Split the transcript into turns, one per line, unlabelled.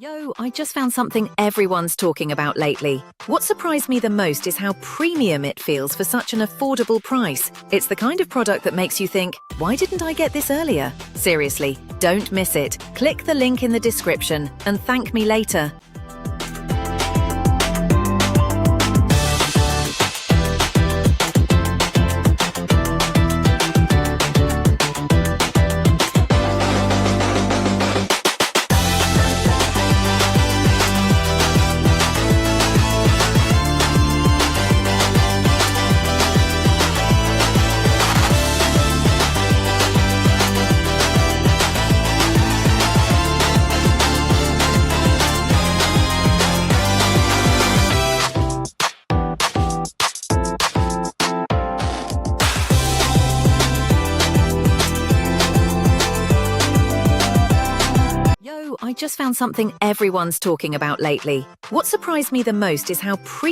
Yo, I just found something everyone's talking about lately. What surprised me the most is how premium it feels for such an affordable price. It's the kind of product that makes you think, why didn't I get this earlier? Seriously, don't miss it. Click the link in the description and thank me later. I just found something everyone's talking about lately. What surprised me the most is how